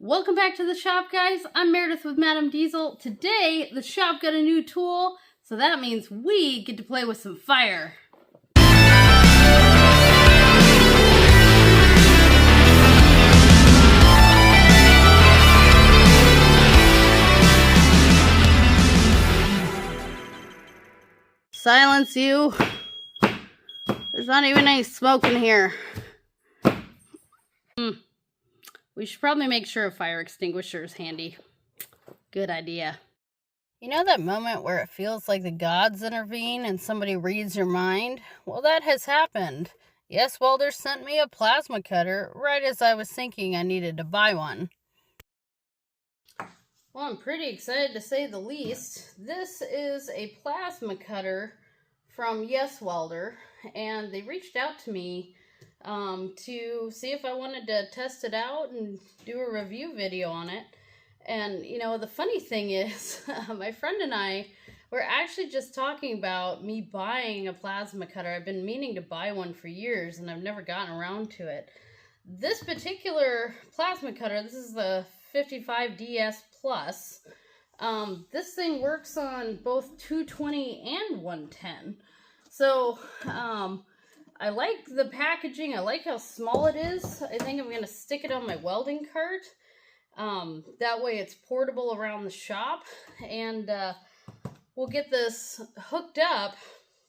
Welcome back to the shop, guys. I'm Meredith with Madam Diesel. Today, the shop got a new tool, so that means we get to play with some fire. Silence you. There's not even any smoke in here. We should probably make sure a fire extinguisher is handy. Good idea. You know that moment where it feels like the gods intervene and somebody reads your mind? Well, that has happened. YesWelder sent me a plasma cutter right as I was thinking I needed to buy one. Well, I'm pretty excited to say the least. This is a plasma cutter from YesWelder, and they reached out to me to see if I wanted to test it out and do a review video on it. And, you know, the funny thing is, my friend and I were actually just talking about me buying a plasma cutter. I've been meaning to buy one for years, and I've never gotten around to it. This particular plasma cutter, this is the 55DS-Plus. This thing works on both 220 and 110. So, I like the packaging. I like how small it is. I think I'm going to stick it on my welding cart. That way it's portable around the shop. And we'll get this hooked up,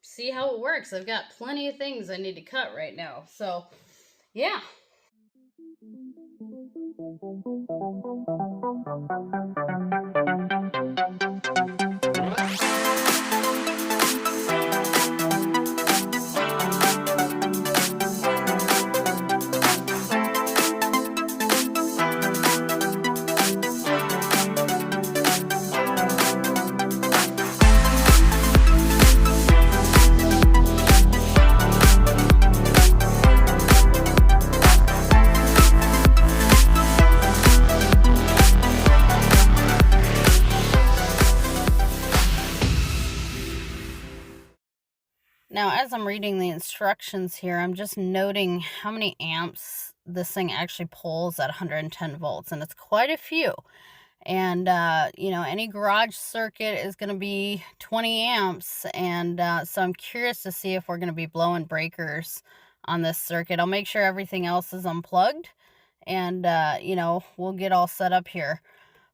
see how it works. I've got plenty of things I need to cut right now. So, yeah. Now, as I'm reading the instructions here, I'm just noting how many amps this thing actually pulls at 110 volts, and it's quite a few. And, you know, any garage circuit is going to be 20 amps, and so I'm curious to see if we're going to be blowing breakers on this circuit. I'll make sure everything else is unplugged, and, you know, we'll get all set up here.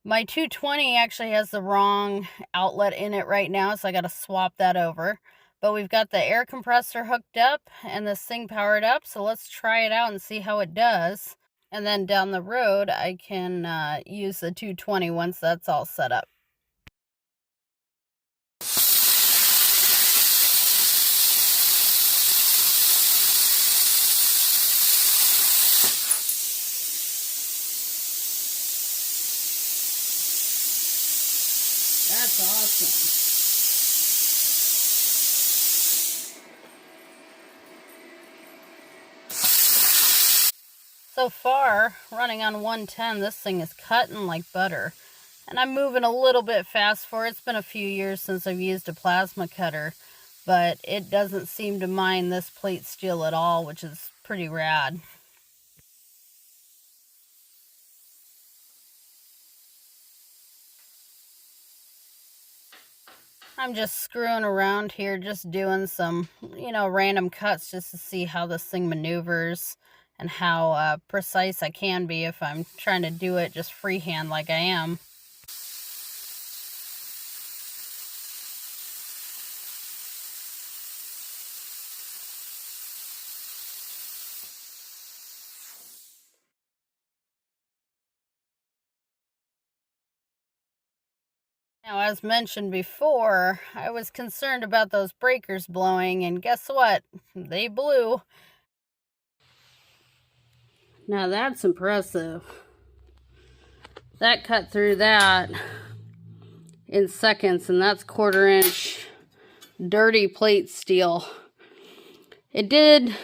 My 220 actually has the wrong outlet in it right now, so I got to swap that over. But we've got the air compressor hooked up and this thing powered up, so let's try it out and see how it does. And then down the road, I can use the 220 once that's all set up. That's awesome. So far, running on 110, this thing is cutting like butter. And I'm moving a little bit fast for it. It's been a few years since I've used a plasma cutter, but it doesn't seem to mind this plate steel at all, which is pretty rad. I'm just screwing around here, just doing some, you know, random cuts just to see how this thing maneuvers and how precise I can be if I'm trying to do it just freehand like I am. Now, as mentioned before, I was concerned about those breakers blowing, and guess what? They blew. Now that's impressive. That cut through that in seconds, and that's 1/4 inch dirty plate steel. It did,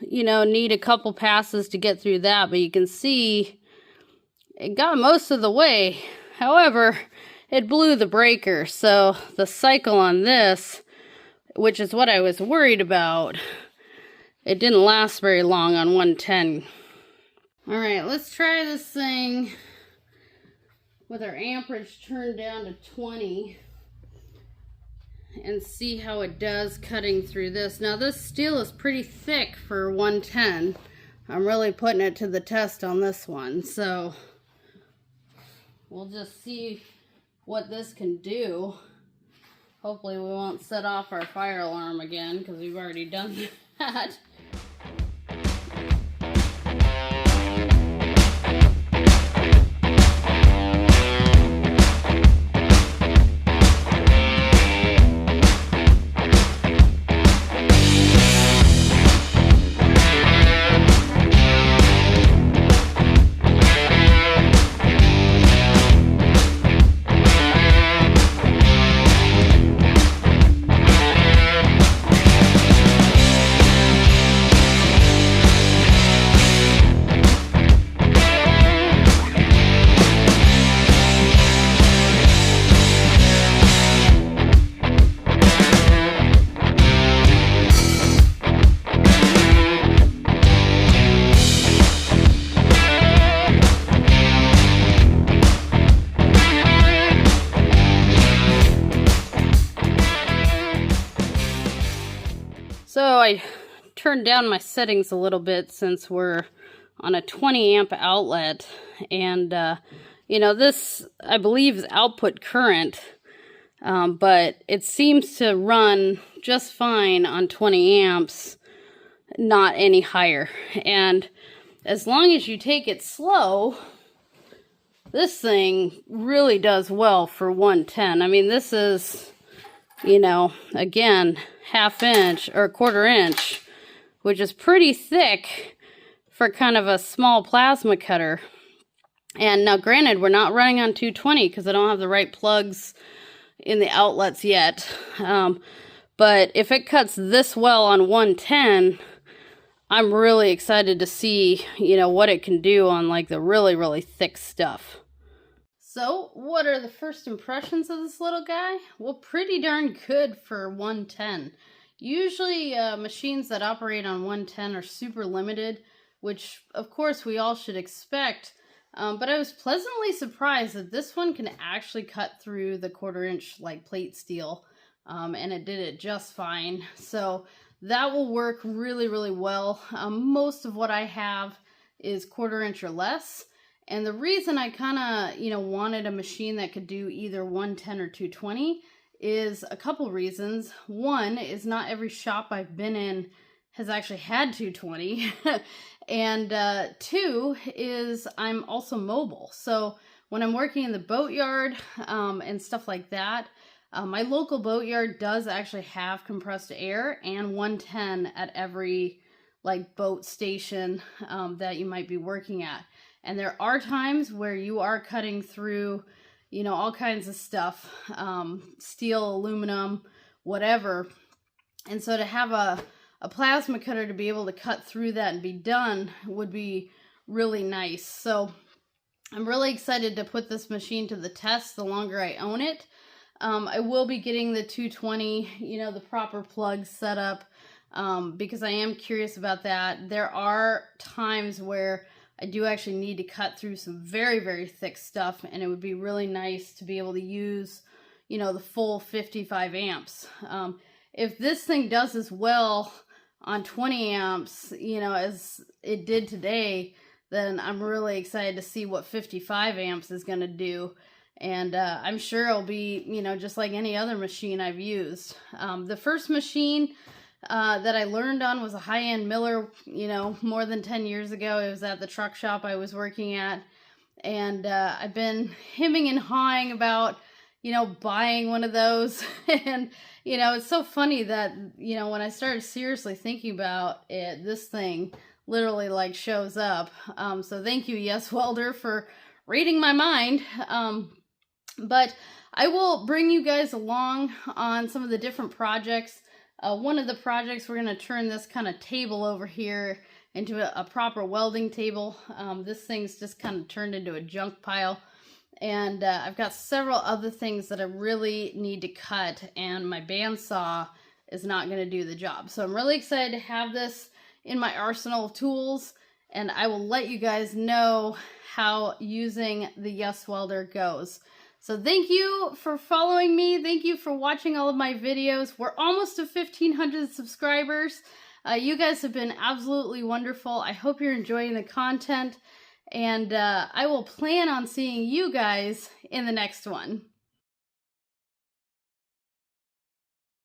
you know, need a couple passes to get through that, but you can see it got most of the way. However, it blew the breaker, so the cycle on this, which is what I was worried about, it didn't last very long on 110. Alright, let's try this thing with our amperage turned down to 20 and see how it does cutting through this. Now this steel is pretty thick for 110. I'm really putting it to the test on this one, so we'll just see what this can do. Hopefully we won't set off our fire alarm again, because we've already done that. So I turned down my settings a little bit since we're on a 20 amp outlet, and you know, this I believe is output current, but it seems to run just fine on 20 amps, not any higher. And as long as you take it slow, this thing really does well for 110. I mean, this is, you know, again, ½ inch or ¼ inch, which is pretty thick for kind of a small plasma cutter. And now granted, we're not running on 220 because I don't have the right plugs in the outlets yet. But if it cuts this well on 110, I'm really excited to see, you know, what it can do on like the really, really thick stuff. So, what are the first impressions of this little guy? Well, pretty darn good for 110. Usually, machines that operate on 110 are super limited, which, of course, we all should expect. But I was pleasantly surprised that this one can actually cut through the ¼ inch, like, plate steel, and it did it just fine. So, that will work really, really well. Most of what I have is ¼ inch or less. And the reason I kind of, you know, wanted a machine that could do either 110 or 220 is a couple reasons. One is not every shop I've been in has actually had 220. And two is I'm also mobile. So when I'm working in the boatyard and stuff like that, my local boatyard does actually have compressed air and 110 at every like boat station that you might be working at. And there are times where you are cutting through, you know, all kinds of stuff, steel, aluminum, whatever. And so to have a plasma cutter to be able to cut through that and be done would be really nice. So I'm really excited to put this machine to the test the longer I own it. I will be getting the 220, you know, the proper plugs set up, because I am curious about that. There are times where I do actually need to cut through some very, very thick stuff, and it would be really nice to be able to use, you know, the full 55 amps. If this thing does as well on 20 amps, you know, as it did today, then I'm really excited to see what 55 amps is going to do. And I'm sure it'll be, you know, just like any other machine I've used. The first machine that I learned on was a high-end Miller, you know, more than 10 years ago. It was at the truck shop I was working at. And I've been hemming and hawing about, you know, buying one of those. And, you know, it's so funny that, you know, when I started seriously thinking about it, this thing literally like shows up. So thank you, YesWelder, for reading my mind. But I will bring you guys along on some of the different projects. One of the projects, we're going to turn this kind of table over here into a proper welding table. This thing's just kind of turned into a junk pile. And I've got several other things that I really need to cut, and my bandsaw is not going to do the job. So I'm really excited to have this in my arsenal of tools. and I will let you guys know how using the YesWelder goes. So thank you for following me. Thank you for watching all of my videos. We're almost to 1,500 subscribers. You guys have been absolutely wonderful. I hope you're enjoying the content, and I will plan on seeing you guys in the next one.